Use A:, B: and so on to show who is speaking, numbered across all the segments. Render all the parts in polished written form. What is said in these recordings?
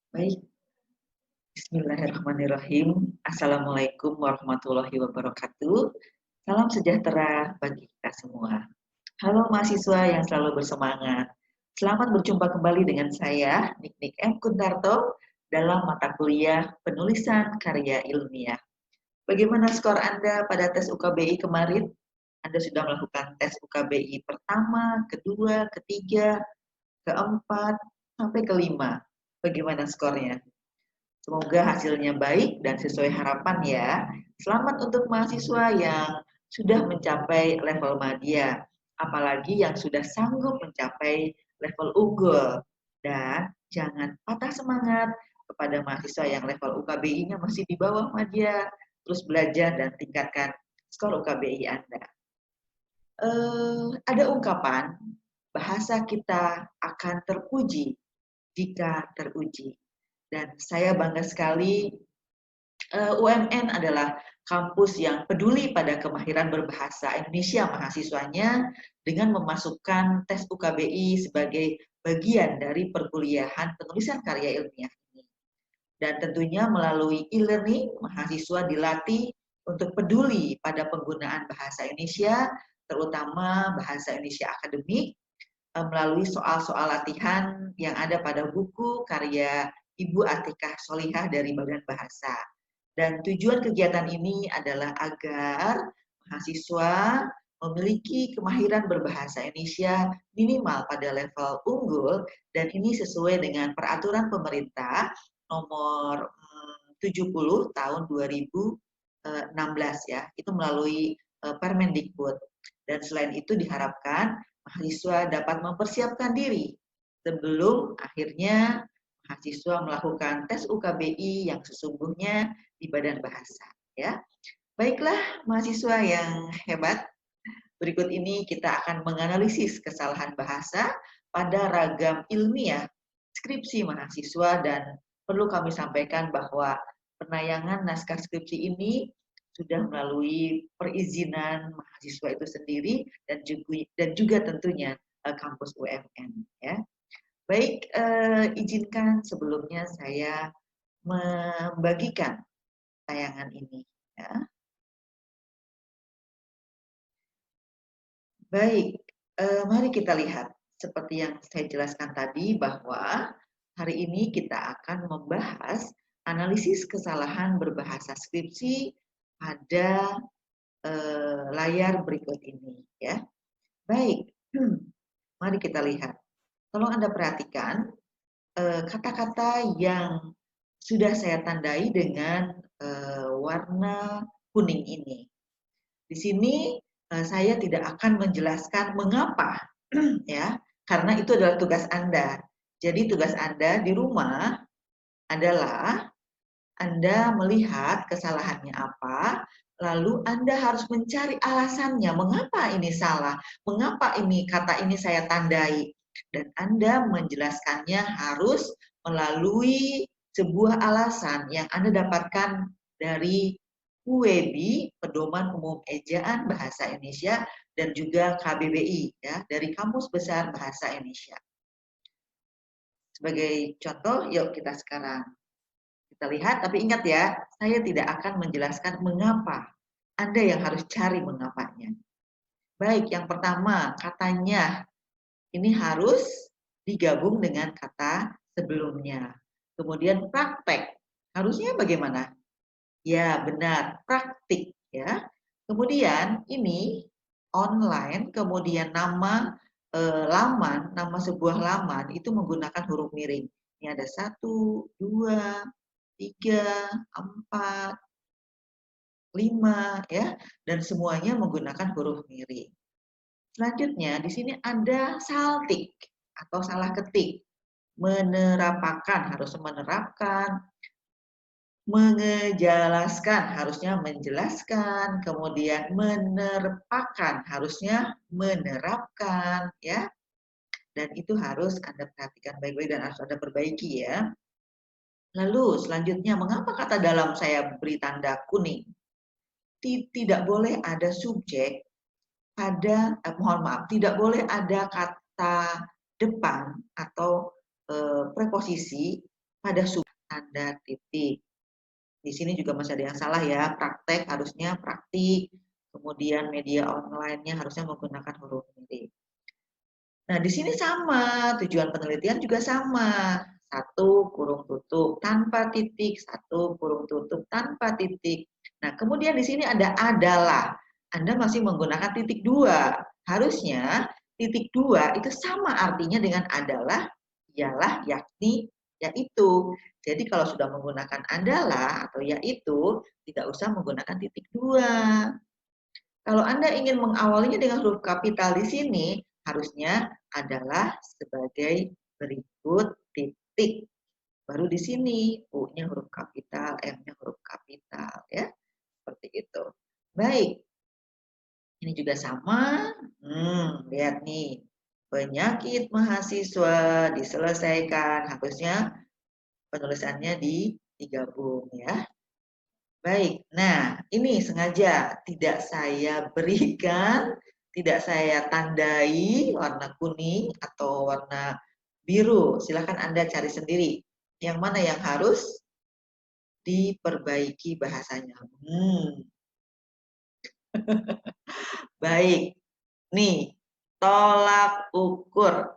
A: Baik, bismillahirrahmanirrahim. Assalamualaikum warahmatullahi wabarakatuh. Salam sejahtera bagi kita semua. Halo mahasiswa yang selalu bersemangat. Selamat berjumpa kembali dengan saya, Niknik M. Kuntarto, dalam mata kuliah penulisan karya ilmiah. Bagaimana skor Anda pada tes UKBI kemarin? Anda sudah melakukan tes UKBI pertama, kedua, ketiga, keempat, sampai kelima. Bagaimana skornya? Semoga hasilnya baik dan sesuai harapan ya. Selamat untuk mahasiswa yang sudah mencapai level madya, apalagi yang sudah sanggup mencapai level unggul. Dan jangan patah semangat kepada mahasiswa yang level UKBI-nya masih di bawah madya, terus belajar dan tingkatkan skor UKBI Anda. Ada ungkapan, bahasa kita akan terpuji jika teruji. Dan saya bangga sekali UMN adalah kampus yang peduli pada kemahiran berbahasa Indonesia mahasiswanya dengan memasukkan tes UKBI sebagai bagian dari perkuliahan penulisan karya ilmiah ini. Dan tentunya melalui e-learning, mahasiswa dilatih untuk peduli pada penggunaan bahasa Indonesia, terutama bahasa Indonesia akademik, melalui soal-soal latihan yang ada pada buku karya Ibu Atikah Solihah dari Badan Bahasa. Dan tujuan kegiatan ini adalah agar mahasiswa memiliki kemahiran berbahasa Indonesia minimal pada level unggul, dan ini sesuai dengan peraturan pemerintah nomor 70 tahun 2016 ya, itu melalui Permendikbud. Dan selain itu diharapkan mahasiswa dapat mempersiapkan diri sebelum akhirnya mahasiswa melakukan tes UKBI yang sesungguhnya di Badan Bahasa. Ya, baiklah mahasiswa yang hebat. Berikut ini kita akan menganalisis kesalahan bahasa pada ragam ilmiah skripsi mahasiswa, dan perlu kami sampaikan bahwa penayangan naskah skripsi ini sudah melalui perizinan mahasiswa itu sendiri dan juga tentunya kampus UMN ya. Baik, izinkan sebelumnya saya membagikan tayangan ini ya. Baik, mari kita lihat seperti yang saya jelaskan tadi bahwa hari ini kita akan membahas analisis kesalahan berbahasa skripsi pada layar berikut ini ya. Baik, mari kita lihat. Tolong Anda perhatikan kata-kata yang sudah saya tandai dengan warna kuning ini. Di sini saya tidak akan menjelaskan mengapa ya, karena itu adalah tugas Anda. Jadi tugas Anda di rumah adalah Anda melihat kesalahannya apa, lalu Anda harus mencari alasannya, mengapa ini salah, mengapa ini kata ini saya tandai, dan Anda menjelaskannya harus melalui sebuah alasan yang Anda dapatkan dari UEBI, Pedoman Umum Ejaan Bahasa Indonesia, dan juga KBBI, ya, dari Kamus Besar Bahasa Indonesia. Sebagai contoh, yuk kita sekarang kita lihat, tapi ingat ya, saya tidak akan menjelaskan mengapa. Anda yang harus cari mengapanya. Baik, yang pertama, katanya ini harus digabung dengan kata sebelumnya. Kemudian praktek, harusnya bagaimana? Ya, benar, praktik ya. Kemudian ini online, kemudian nama laman, nama sebuah laman itu menggunakan huruf miring. Ini ada 1, 2, 3, 4, 5 ya, dan semuanya menggunakan huruf miring. Selanjutnya di sini ada saltik atau salah ketik. Menerapakan, harus menerapkan. Mengejelaskan, harusnya menjelaskan. Kemudian menerpakan, harusnya menerapkan ya. Dan itu harus Anda perhatikan baik-baik dan harus Anda perbaiki ya. Lalu selanjutnya, mengapa kata dalam saya beri tanda kuning? Tidak boleh ada subjek pada, mohon maaf, tidak boleh ada kata depan atau preposisi pada tanda titik. Di sini juga masih ada yang salah ya, praktek harusnya praktik, kemudian media online-nya harusnya menggunakan huruf mirip. Nah, di sini sama, tujuan penelitian juga sama. Satu kurung tutup tanpa titik, satu kurung tutup tanpa titik. Nah, kemudian di sini ada adalah. Anda masih menggunakan titik dua. Harusnya titik dua itu sama artinya dengan adalah, ialah, yakni, yaitu. Jadi kalau sudah menggunakan adalah atau yaitu, tidak usah menggunakan titik dua. Kalau Anda ingin mengawalinya dengan huruf kapital di sini, harusnya adalah sebagai berikut titik. Baru di sini U-nya huruf kapital, M-nya huruf kapital ya. Seperti itu. Baik. Ini juga sama. Lihat nih. Penyakit mahasiswa diselesaikan. Harusnya penulisannya digabung ya. Baik, nah ini sengaja tidak saya berikan, tidak saya tandai warna kuning atau warna biru. Silakan Anda cari sendiri. Yang mana yang harus diperbaiki bahasanya. Baik, nih tolak ukur.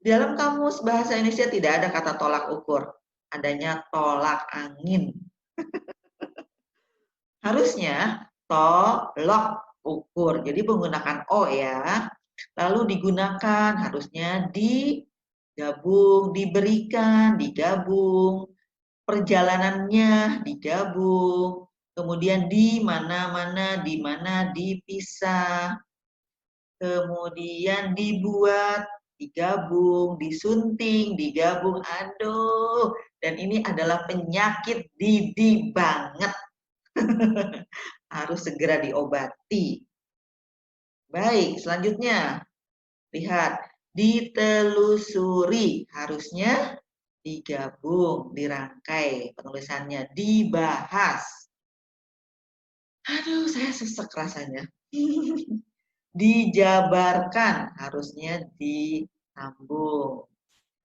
A: Di dalam kamus bahasa Indonesia tidak ada kata tolak ukur, adanya tolak angin. Harusnya tolok ukur. Jadi menggunakan O ya. Lalu digunakan harusnya digabung, diberikan, digabung, perjalanannya digabung, kemudian di mana-mana, di mana dipisah, kemudian dibuat, digabung, disunting, digabung. Aduh, dan ini adalah penyakit Didi banget. Harus segera diobati. Baik, selanjutnya. Lihat, ditelusuri. Harusnya digabung, dirangkai penulisannya, dibahas. Aduh, saya sesek rasanya. Dijabarkan, harusnya disambung.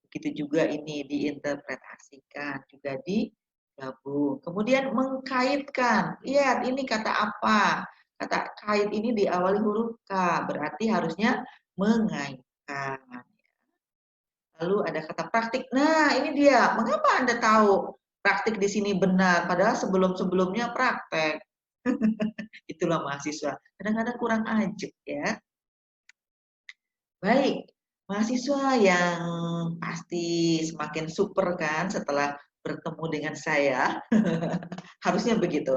A: Begitu juga ini diinterpretasikan, juga digabung. Kemudian mengkaitkan. Lihat ini kata apa? Kata kait ini diawali huruf K, berarti harusnya mengaitkan. Lalu ada kata praktik. Nah, ini dia. Mengapa Anda tahu praktik di sini benar padahal sebelum-sebelumnya praktek? Itulah mahasiswa. Kadang-kadang kurang ajak ya. Baik, mahasiswa yang pasti semakin super kan setelah bertemu dengan saya. Harusnya begitu.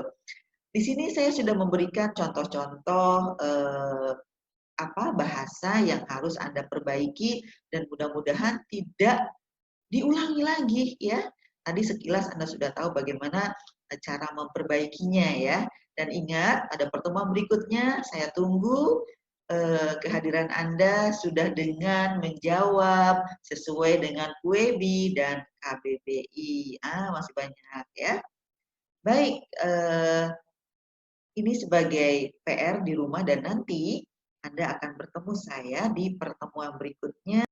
A: Di sini saya sudah memberikan contoh-contoh bahasa yang harus Anda perbaiki dan mudah-mudahan tidak diulangi lagi ya. Tadi sekilas Anda sudah tahu bagaimana cara memperbaikinya ya. Dan ingat, ada pertemuan berikutnya, saya tunggu kehadiran Anda sudah dengan menjawab sesuai dengan QEBI dan KBBI. Masih banyak ya. Baik, ini sebagai PR di rumah dan nanti Anda akan bertemu saya di pertemuan berikutnya.